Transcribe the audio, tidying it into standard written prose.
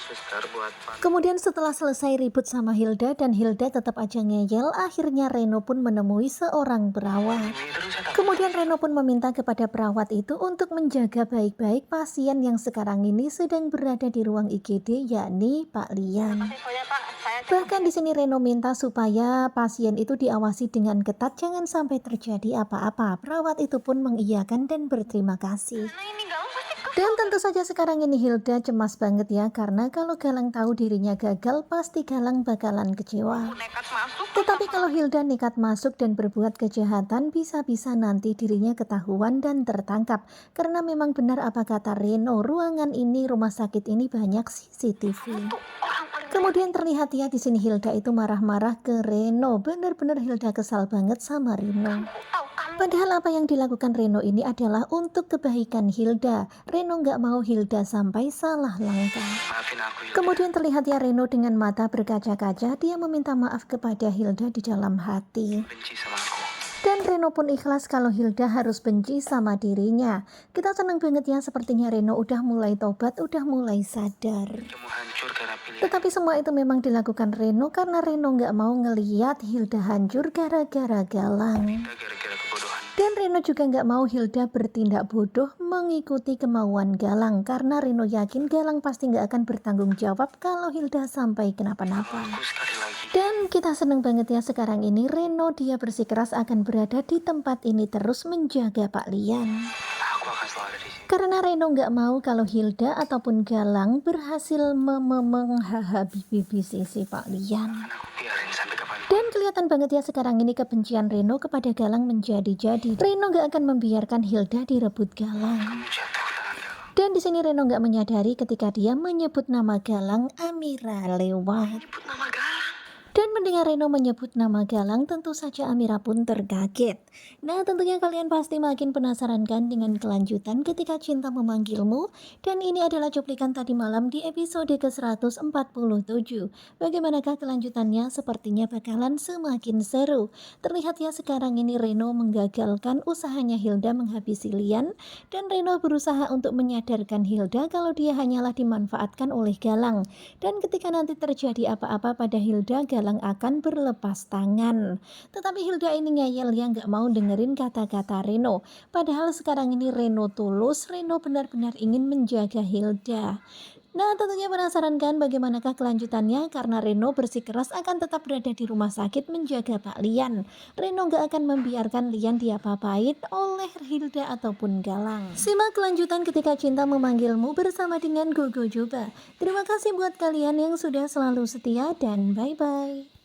suster buat Kemudian setelah selesai ribut sama Hilda dan Hilda tetap aja ngeyel, akhirnya Reno pun menemui seorang perawat. ini terus ya tak. Kemudian Reno pun meminta kepada perawat itu untuk menjaga baik-baik pasien yang sekarang ini sedang berada di ruang IGD, yakni Pak Lian. Infonya Pak, saya cek Bahkan di sini Reno minta supaya pasien itu diawasi dengan ketat, jangan sampai terjadi apa-apa. Perawat itu pun mengiyakan dan berterima kasih. nah ini Galang pasti Dan tentu saja sekarang ini Hilda cemas banget ya, karena kalau Galang tahu dirinya gagal, pasti Galang bakalan kecewa. nekat masuk. Tetapi kalau Hilda nekat masuk dan berbuat kejahatan, bisa-bisa nanti dirinya ketahuan dan tertangkap. Karena memang benar apa kata Reno, ruangan ini, rumah sakit ini banyak CCTV. Orang paling Kemudian terlihat ya di sini Hilda itu marah-marah ke Reno. Benar-benar Hilda kesal banget sama Reno. tahu kamu. Padahal apa yang dilakukan Reno ini adalah untuk kebaikan Hilda. Reno nggak mau Hilda sampai salah langkah. Maafin aku ya. Kemudian terlihat ya Reno dengan mata berkaca-kaca, dia meminta maaf kepada Hilda di dalam hati. Benci sama aku. Dan Reno pun ikhlas kalau Hilda harus benci sama dirinya. Kita senang banget ya, sepertinya Reno udah mulai tobat, udah mulai sadar. Kamu hancur karena pilihan. Tetapi semua itu memang dilakukan Reno karena Reno nggak mau ngeliat Hilda hancur gara-gara Galang. Kita gara-gara kebodohan. Dan Reno juga nggak mau Hilda bertindak bodoh mengikuti kemauan Galang, karena Reno yakin Galang pasti nggak akan bertanggung jawab kalau Hilda sampai kenapa-napa. Aku sekali lagi. Dan kita seneng banget ya sekarang ini Reno dia bersikeras akan berada di tempat ini terus menjaga Pak Lian. Aku akan selalu ada di sini. Karena Reno nggak mau kalau Hilda ataupun Galang berhasil menghabisi si Pak Lian. Aku biarin sampai kapan. Dan kelihatan banget ya sekarang ini kebencian Reno kepada Galang menjadi-jadi. Reno nggak akan membiarkan Hilda direbut Galang. Kamu jatuh ke tangan Galang. Dan di sini Reno nggak menyadari ketika dia menyebut nama Galang, Amira lewat. Nyebut nama Galang. Dan mendengar Reno menyebut nama Galang, tentu saja Amira pun terkaget. Nah, tentunya kalian pasti makin penasaran kan dengan kelanjutan ketika cinta memanggilmu. Dan ini adalah cuplikan tadi malam di episode ke-147. Bagaimanakah kelanjutannya? Sepertinya bakalan semakin seru. Terlihat ya sekarang ini Reno menggagalkan usahanya Hilda menghabisi Lian. Dan Reno berusaha untuk menyadarkan Hilda kalau dia hanyalah dimanfaatkan oleh Galang. Dan ketika nanti terjadi apa-apa pada Hilda, Galang akan berlepas tangan. Tetapi Hilda ini ngeyel ya, nggak mau dengerin kata-kata Reno. Padahal sekarang ini Reno tulus, Reno benar-benar ingin menjaga Hilda. Nah, tentunya penasaran kan bagaimanakah kelanjutannya, karena Reno bersikeras akan tetap berada di rumah sakit menjaga Pak Lian. Reno nggak akan membiarkan Lian diapa-apain oleh Hilda ataupun Galang. Simak kelanjutan ketika cinta memanggilmu bersama dengan Gogo Joba. Terima kasih buat kalian yang sudah selalu setia dan bye-bye.